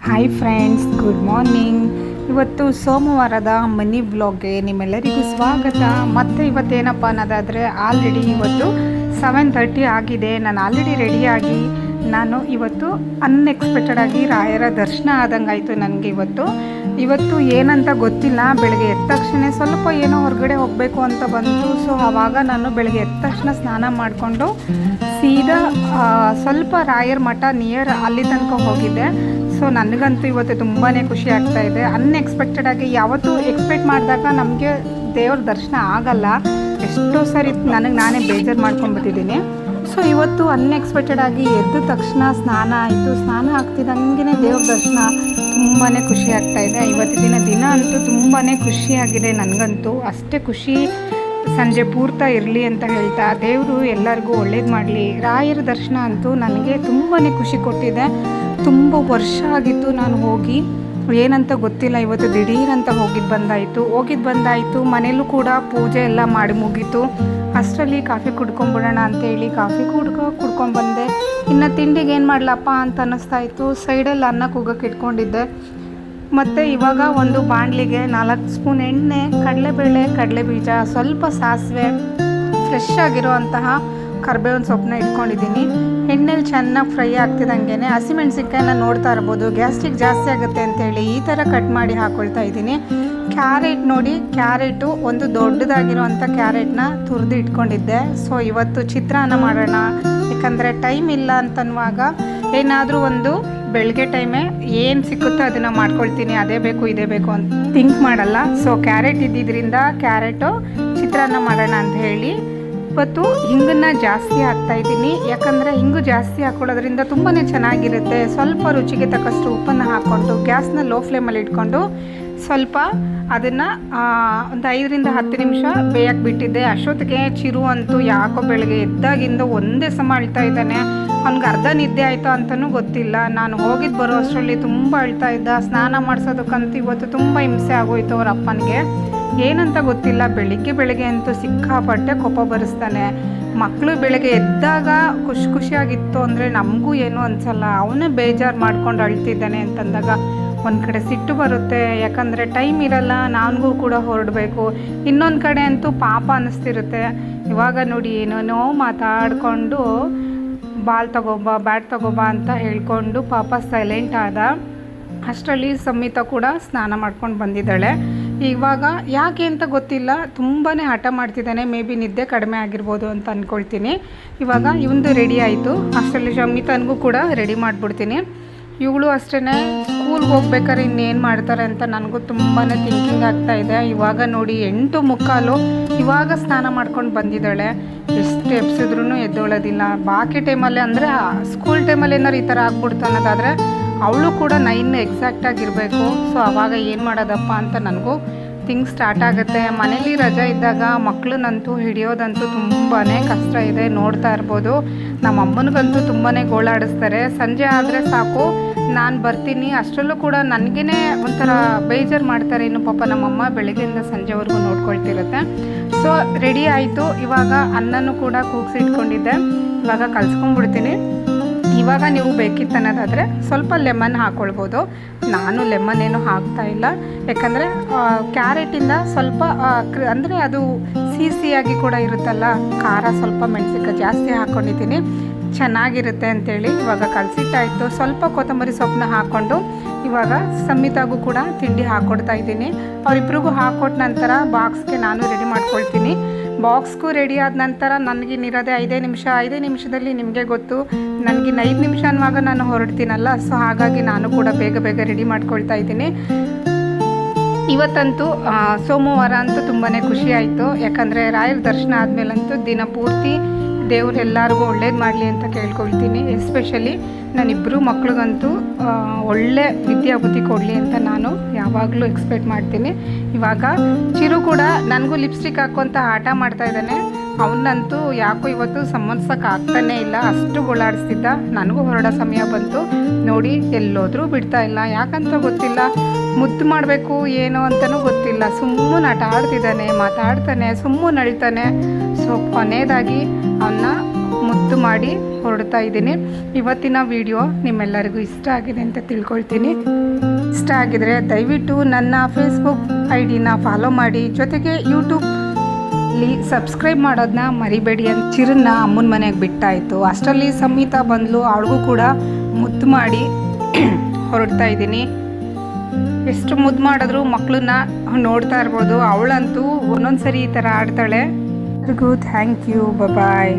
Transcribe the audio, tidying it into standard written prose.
Hi friends, good morning. ಇವತ್ತು ಸೋಮವಾರದ mini ವ್ಲಾಗ್ಗೆ ನಿಮ್ಮೆಲ್ಲರಿಗೂ ಸ್ವಾಗತ. ಮತ್ತು ಇವತ್ತೇನಪ್ಪ ಅನ್ನೋದಾದರೆ ಆಲ್ರೆಡಿ ಇವತ್ತು 7:30 ಆಗಿದೆ. ನಾನು ಆಲ್ರೆಡಿ ರೆಡಿಯಾಗಿ ನಾನು ಇವತ್ತು ಅನ್ಎಕ್ಸ್ಪೆಕ್ಟೆಡಾಗಿ ರಾಯರ ದರ್ಶನ ಆದಂಗಾಯಿತು ನನಗೆ. ಇವತ್ತು ಏನಂತ ಗೊತ್ತಿಲ್ಲ. ಬೆಳಗ್ಗೆ ಎದ್ದ ತಕ್ಷಣ ಸ್ವಲ್ಪ ಏನೋ ಹೊರಗಡೆ ಹೋಗಬೇಕು ಅಂತ ಬಂತು. ಸೊ ಆವಾಗ ನಾನು ಬೆಳಗ್ಗೆ ಎದ್ದ ತಕ್ಷಣ ಸ್ನಾನ ಮಾಡಿಕೊಂಡು ಸೀದಾ ಸ್ವಲ್ಪ ರಾಯರ ಮಠ ನಿಯರ್ ಅಲ್ಲಿ ತನಕ ಹೋಗಿದ್ದೆ. ಸೊ ನನಗಂತೂ ಇವತ್ತು ತುಂಬಾ ಖುಷಿ ಆಗ್ತಾಯಿದೆ. ಅನ್ಎಕ್ಸ್ಪೆಕ್ಟೆಡಾಗಿ ಯಾವತ್ತೂ ಎಕ್ಸ್ಪೆಕ್ಟ್ ಮಾಡಿದಾಗ ನಮಗೆ ದೇವ್ರ ದರ್ಶನ ಆಗಲ್ಲ. ಎಷ್ಟೋ ಸರಿ ನನಗೆ ನಾನೇ ಬೇಜಾರು ಮಾಡ್ಕೊಂಡ್ಬಿಟ್ಟಿದ್ದೀನಿ. ಸೊ ಇವತ್ತು ಅನ್ಎಕ್ಸ್ಪೆಕ್ಟೆಡಾಗಿ ಎದ್ದ ತಕ್ಷಣ ಸ್ನಾನ ಆಯಿತು. ಸ್ನಾನ ಆಗ್ತಿದ್ದಂಗೆ ದೇವ್ರ ದರ್ಶನ ತುಂಬಾ ಖುಷಿ ಆಗ್ತಾಯಿದೆ. ಇವತ್ತಿನ ದಿನ ಅಂತೂ ತುಂಬಾ ಖುಷಿಯಾಗಿದೆ ನನಗಂತೂ. ಅಷ್ಟೇ ಖುಷಿ ಸಂಜೆ ಪೂರ್ತ ಇರಲಿ ಅಂತ ಹೇಳ್ತಾ ದೇವರು ಎಲ್ಲರಿಗೂ ಒಳ್ಳೇದು ಮಾಡಲಿ. ರಾಯರ ದರ್ಶನ ಅಂತೂ ನನಗೆ ತುಂಬಾ ಖುಷಿ ಕೊಟ್ಟಿದೆ. ತುಂಬ ವರ್ಷ ಆಗಿತ್ತು ನಾನು ಹೋಗಿ, ಏನಂತ ಗೊತ್ತಿಲ್ಲ. ಇವತ್ತು ದಿಢೀರಂತ ಹೋಗಿದ್ದು ಬಂದಾಯಿತು. ಮನೇಲೂ ಕೂಡ ಪೂಜೆ ಎಲ್ಲ ಮಾಡಿ ಮುಗೀತು. ಅಷ್ಟರಲ್ಲಿ ಕಾಫಿ ಕುಡ್ಕೊಂಬಿಡೋಣ ಅಂತೇಳಿ ಕಾಫಿ ಕುಡ್ಕೊಂಡ್ಬಂದೆ. ಇನ್ನು ತಿಂಡಿಗೆ ಏನು ಮಾಡಲಪ್ಪ ಅಂತ ಅನ್ನಿಸ್ತಾ ಇತ್ತು. ಸೈಡಲ್ಲಿ ಅನ್ನ ಕೂಗಕ್ಕೆ ಇಟ್ಕೊಂಡಿದ್ದೆ. ಮತ್ತು ಇವಾಗ ಒಂದು ಬಾಣಲಿಗೆ 4 ಸ್ಪೂನ್ ಎಣ್ಣೆ, ಕಡಲೆಬೇಳೆ, ಕಡಲೆಬೀಜ, ಸ್ವಲ್ಪ ಸಾಸಿವೆ, ಫ್ರೆಶ್ ಆಗಿರೋ ಅಂತಹ ಕರ್ಬೇವಿನ ಸೊಪ್ಪನ್ನ ಇಟ್ಕೊಂಡಿದ್ದೀನಿ. ಎಣ್ಣೆಲಿ ಚೆನ್ನಾಗಿ ಫ್ರೈ ಆಗ್ತಿದ್ದಂಗೆ ಹಸಿಮೆಣ್ಸಿನ್ಕಾಯಿನ ನೋಡ್ತಾ ಇರ್ಬೋದು. ಗ್ಯಾಸ್ಟ್ರಿಕ್ ಜಾಸ್ತಿ ಆಗುತ್ತೆ ಅಂತೇಳಿ ಈ ಥರ ಕಟ್ ಮಾಡಿ ಹಾಕ್ಕೊಳ್ತಾ ಇದ್ದೀನಿ. ಕ್ಯಾರೆಟ್ ನೋಡಿ, ಕ್ಯಾರೆಟು ಒಂದು ದೊಡ್ಡದಾಗಿರೋವಂಥ ಕ್ಯಾರೆಟ್ನ ತುರಿದು ಇಟ್ಕೊಂಡಿದ್ದೆ. ಸೊ ಇವತ್ತು ಚಿತ್ರಾನ್ನ ಮಾಡೋಣ, ಯಾಕಂದರೆ ಟೈಮ್ ಇಲ್ಲ ಅಂತನ್ನುವಾಗ ಏನಾದರೂ ಒಂದು ಬೆಳಗ್ಗೆ ಟೈಮೇ ಏನು ಸಿಕ್ಕುತ್ತೋ ಅದನ್ನು ಮಾಡ್ಕೊಳ್ತೀನಿ. ಅದೇ ಬೇಕು ಇದೇ ಬೇಕು ಅಂತ ಥಿಂಕ್ ಮಾಡಲ್ಲ. ಸೊ ಕ್ಯಾರೆಟ್ ಇದ್ದಿದ್ದರಿಂದ ಕ್ಯಾರೆಟು ಚಿತ್ರಾನ್ನ ಮಾಡೋಣ ಅಂತ ಹೇಳಿ ಇವತ್ತು ಹಿಂಗನ್ನು ಜಾಸ್ತಿ ಹಾಕ್ತಾಯಿದ್ದೀನಿ. ಯಾಕಂದರೆ ಹಿಂಗು ಜಾಸ್ತಿ ಹಾಕ್ಕೊಳ್ಳೋದ್ರಿಂದ ತುಂಬಾ ಚೆನ್ನಾಗಿರುತ್ತೆ. ಸ್ವಲ್ಪ ರುಚಿಗೆ ತಕ್ಕಷ್ಟು ಉಪ್ಪನ್ನು ಹಾಕ್ಕೊಂಡು ಗ್ಯಾಸ್ನ ಲೋ ಫ್ಲೇಮಲ್ಲಿ ಇಟ್ಕೊಂಡು ಸ್ವಲ್ಪ ಅದನ್ನು ಒಂದು 5ರಿಂದ 10 ನಿಮಿಷ ಬೇಯಕ್ಕೆ ಬಿಟ್ಟಿದ್ದೆ. ಅಷ್ಟೊತ್ತಿಗೆ ಚಿರು ಅಂತೂ ಯಾಕೋ ಬೆಳಗ್ಗೆ ಎದ್ದಾಗಿಂದ ಒಂದೇ ಸಮ ಅಳ್ತಾ ಇದ್ದಾನೆ. ಅವ್ನಿಗೆ ಅರ್ಧ ನಿದ್ದೆ ಆಯಿತು ಅಂತಲೂ ಗೊತ್ತಿಲ್ಲ. ನಾನು ಹೋಗಿದ್ದು ಬರೋ ಅಷ್ಟರಲ್ಲಿ ತುಂಬ ಅಳ್ತಾ ಇದ್ದ. ಸ್ನಾನ ಮಾಡಿಸೋದಕ್ಕಂತೂ ಇವತ್ತು ತುಂಬ ಹಿಂಸೆ ಆಗೋಯ್ತು ಅವ್ರ ಅಪ್ಪನಿಗೆ. ಏನಂತ ಗೊತ್ತಿಲ್ಲ. ಬೆಳಿಗ್ಗೆ ಅಂತೂ ಸಿಕ್ಕಾಪಟ್ಟೆ ಕೋಪ ಬರೆಸ್ತಾನೆ. ಮಕ್ಕಳು ಬೆಳಗ್ಗೆ ಎದ್ದಾಗ ಖುಷಿಯಾಗಿತ್ತು ಅಂದರೆ ನಮಗೂ ಏನೂ ಅನಿಸಲ್ಲ. ಅವನೇ ಬೇಜಾರು ಮಾಡ್ಕೊಂಡು ಅಳ್ತಿದ್ದಾನೆ ಅಂತಂದಾಗ ಒಂದು ಕಡೆ ಸಿಟ್ಟು ಬರುತ್ತೆ. ಯಾಕಂದರೆ ಟೈಮ್ ಇರಲ್ಲ, ನನಗೂ ಕೂಡ ಹೊರಡಬೇಕು. ಇನ್ನೊಂದು ಕಡೆ ಅಂತೂ ಪಾಪ ಅನ್ನಿಸ್ತಿರುತ್ತೆ. ಇವಾಗ ನೋಡಿ ಏನೇನೋ ಮಾತಾಡಿಕೊಂಡು ಬಾಲ್ ತಗೋಬಾ, ಬ್ಯಾಟ್ ತಗೋಬಾ ಅಂತ ಹೇಳ್ಕೊಂಡು ಪಾಪ ಸೈಲೆಂಟ್ ಆದ. ಅಷ್ಟರಲ್ಲಿ ಸಂಹಿತ ಕೂಡ ಸ್ನಾನ ಮಾಡ್ಕೊಂಡು ಬಂದಿದ್ದಾಳೆ. ಇವಾಗ ಯಾಕೆ ಅಂತ ಗೊತ್ತಿಲ್ಲ, ತುಂಬಾ ಹಠ ಮಾಡ್ತಿದ್ದಾನೆ. ಮೇ ಬಿ ನಿದ್ದೆ ಕಡಿಮೆ ಆಗಿರ್ಬೋದು ಅಂತ ಅಂದ್ಕೊಳ್ತೀನಿ. ಇವಾಗ ಇವಂದು ರೆಡಿ ಆಯಿತು. ಅಷ್ಟರಲ್ಲಿ ಸಂಹಿತನಿಗೂ ಕೂಡ ರೆಡಿ ಮಾಡಿಬಿಡ್ತೀನಿ. ಇವಳು ಅಷ್ಟೇ ಸ್ಕೂಲ್ಗೆ ಹೋಗ್ಬೇಕಾದ್ರೆ ಇನ್ನೇನು ಮಾಡ್ತಾರೆ ಅಂತ ನನಗೂ ತುಂಬಾ ಥಿಂಕಿಂಗ್ ಆಗ್ತಾಯಿದೆ. ಇವಾಗ ನೋಡಿ 8:45 ಇವಾಗ ಸ್ನಾನ ಮಾಡ್ಕೊಂಡು ಬಂದಿದ್ದಾಳೆ. ಎಷ್ಟು ಎಬ್ಸಿದ್ರೂ ಎದ್ದೊಳೋದಿಲ್ಲ. ಬಾಕಿ ಟೈಮಲ್ಲಿ ಅಂದರೆ ಸ್ಕೂಲ್ ಟೈಮಲ್ಲಿ ಏನಾರು ಈ ಥರ ಆಗ್ಬಿಡ್ತು ಅನ್ನೋದಾದರೆ ಅವಳು ಕೂಡ 9 ಎಕ್ಸಾಕ್ಟಾಗಿರಬೇಕು. ಸೊ ಆವಾಗ ಏನು ಮಾಡೋದಪ್ಪ ಅಂತ ನನಗೂ ಥಿಂಗ್ ಸ್ಟಾರ್ಟ್ ಆಗುತ್ತೆ. ಮನೇಲಿ ರಜೆ ಇದ್ದಾಗ ಮಕ್ಕಳನ್ನಂತೂ ಹಿಡಿಯೋದಂತೂ ತುಂಬಾ ಕಷ್ಟ ಇದೆ. ನೋಡ್ತಾ ಇರ್ಬೋದು, ನಮ್ಮ ಅಮ್ಮನಿಗಂತೂ ತುಂಬಾ ಗೋಳಾಡಿಸ್ತಾರೆ. ಸಂಜೆ ಆದರೆ ಸಾಕು ನಾನು ಬರ್ತೀನಿ, ಅಷ್ಟರಲ್ಲೂ ಕೂಡ ನನಗೇ ಒಂಥರ ಬೇಜಾರು ಮಾಡ್ತಾರೆ. ಇನ್ನು ಪಾಪ ನಮ್ಮಮ್ಮ ಬೆಳಗ್ಗೆಯಿಂದ ಸಂಜೆವರೆಗೂ ನೋಡ್ಕೊಳ್ತಿರುತ್ತೆ. ಸೊ ರೆಡಿ ಆಯಿತು. ಇವಾಗ ಅನ್ನನೂ ಕೂಡ ಕೂಗಿಸಿಟ್ಕೊಂಡಿದ್ದೆ. ಇವಾಗ ಕಲಿಸ್ಕೊಂಡ್ಬಿಡ್ತೀನಿ. ಇವಾಗ ನೀವು ಬೇಕಿತ್ತನ್ನೋದಾದರೆ ಸ್ವಲ್ಪ ಲೆಮನ್ ಹಾಕ್ಕೊಳ್ಬೋದು. ನಾನು ಲೆಮನ್ ಏನು ಹಾಕ್ತಾಯಿಲ್ಲ. ಯಾಕಂದರೆ ಕ್ಯಾರೆಟಿಂದ ಸ್ವಲ್ಪ ಅಂದರೆ ಅದು ಸಿಹಿಯಾಗಿ ಕೂಡ ಇರುತ್ತಲ್ಲ, ಖಾರ ಸ್ವಲ್ಪ ಮೆಣಸಿನ್ಕಾಯಿ ಜಾಸ್ತಿ ಹಾಕ್ಕೊಂಡಿದ್ದೀನಿ, ಚೆನ್ನಾಗಿರುತ್ತೆ ಅಂಥೇಳಿ ಇವಾಗ ಕಲಸಿಟ್ಟಾಯಿತು. ಸ್ವಲ್ಪ ಕೊತ್ತಂಬರಿ ಸೊಪ್ಪನ್ನ ಹಾಕ್ಕೊಂಡು ಇವಾಗ ಸಂಹಿತಾಗೂ ಕೂಡ ತಿಂಡಿ ಹಾಕ್ಕೊಡ್ತಾ ಇದ್ದೀನಿ. ಅವರಿಬ್ರಿಗೂ ಹಾಕ್ಕೊಟ್ಟ ನಂತರ ಬಾಕ್ಸ್ಗೆ ನಾನು ರೆಡಿ ಮಾಡ್ಕೊಳ್ತೀನಿ. ಬಾಕ್ಸ್ಗೂ ರೆಡಿ ಆದ ನಂತರ ನನಗಿನ್ನಿರೋದೆ 5 ನಿಮಿಷ. 5 ನಿಮಿಷದಲ್ಲಿ ನಿಮಗೆ ಗೊತ್ತು, ನನಗಿನ್ನು 5 ನಿಮಿಷ ಅನ್ನುವಾಗ ನಾನು ಹೊರಡ್ತೀನಲ್ಲ. ಸೊ ಹಾಗಾಗಿ ನಾನು ಕೂಡ ಬೇಗ ರೆಡಿ ಮಾಡ್ಕೊಳ್ತಾ ಇದ್ದೀನಿ. ಇವತ್ತಂತೂ ಸೋಮವಾರ ಅಂತೂ ತುಂಬಾ ಖುಷಿ ಆಯಿತು. ಯಾಕಂದರೆ ರಾಯರ ದರ್ಶನ ಆದಮೇಲಂತೂ ದಿನ ಪೂರ್ತಿ ದೇವ್ರು ಎಲ್ಲರಿಗೂ ಒಳ್ಳೇದು ಮಾಡಲಿ ಅಂತ ಕೇಳ್ಕೊಳ್ತೀನಿ. ಎಸ್ಪೆಷಲಿ ನಾನಿಬ್ಬರು ಮಕ್ಳಿಗಂತೂ ಒಳ್ಳೆ ವಿದ್ಯಾಬುದ್ಧಿ ಕೊಡಲಿ ಅಂತ ನಾನು ಯಾವಾಗಲೂ ಎಕ್ಸ್ಪೆಕ್ಟ್ ಮಾಡ್ತೀನಿ. ಇವಾಗ ಚಿರು ಕೂಡ ನನಗೂ ಲಿಪ್ಸ್ಟಿಕ್ ಹಾಕುವಂತ ಆಟ ಮಾಡ್ತಾ ಇದ್ದಾನೆ. ಅವನಂತೂ ಯಾಕೋ ಇವತ್ತು ಸಮರ್ಸಕ್ಕೆ ಆಗ್ತಾನೇ ಇಲ್ಲ, ಅಷ್ಟು ಗೋಳಾಡಿಸ್ತಿದ್ದ. ನನಗೂ ಹೊರಡೋ ಸಮಯ ಬಂತು. ನೋಡಿ ಎಲ್ಲೋದ್ರೂ ಬಿಡ್ತಾ ಇಲ್ಲ. ಯಾಕಂತ ಗೊತ್ತಿಲ್ಲ, ಮುದ್ದು ಮಾಡಬೇಕು ಏನೋ ಅಂತಲೂ ಗೊತ್ತಿಲ್ಲ. ಸುಮ್ಮನೆ ಆಟ ಆಡ್ತಿದ್ದಾನೆ, ಮಾತಾಡ್ತಾನೆ, ಸುಮ್ಮನೆ ನಳಿತಾನೆ. ಸೊ ಕೊನೆಯದಾಗಿ ಅವನ್ನ ಮುದ್ದು ಮುದ್ದು ಮಾಡಿ ಹೊರಡ್ತಾ ಇದ್ದೀನಿ. ಇವತ್ತಿನ ವಿಡಿಯೋ ನಿಮ್ಮೆಲ್ಲರಿಗೂ ಇಷ್ಟ ಆಗಿದೆ ಅಂತ ತಿಳ್ಕೊಳ್ತೀನಿ. ಇಷ್ಟ ಆಗಿದರೆ ದಯವಿಟ್ಟು ನನ್ನ ಫೇಸ್ಬುಕ್ ID-ನ ಫಾಲೋ ಮಾಡಿ, ಜೊತೆಗೆ ಯೂಟ್ಯೂಬಲ್ಲಿ ಸಬ್ಸ್ಕ್ರೈಬ್ ಮಾಡೋದನ್ನ ಮರಿಬೇಡಿ ಅಂತ. ಚಿರನ್ನ ಅಮ್ಮನ ಮನೆಗೆ ಬಿಟ್ಟಾಯಿತು. ಅಷ್ಟರಲ್ಲಿ ಸಂಹಿತಾ ಬಂದ್ಲು, ಅವಳಿಗೂ ಕೂಡ ಮುದ್ದು ಮಾಡಿ ಹೊರಡ್ತಾ ಇದ್ದೀನಿ. ಎಷ್ಟು ಮುದ್ದು ಮಾಡಿದ್ರು ಮಕ್ಕಳನ್ನ ನೋಡ್ತಾ ಇರ್ಬೋದು. ಅವಳಂತೂ ಒಂದೊಂದು ಸರಿ ಈ ಥರ ಆಡ್ತಾಳೆ. ಎಲ್ರಿಗೂ ಥ್ಯಾಂಕ್ ಯು, ಬಾಯ್.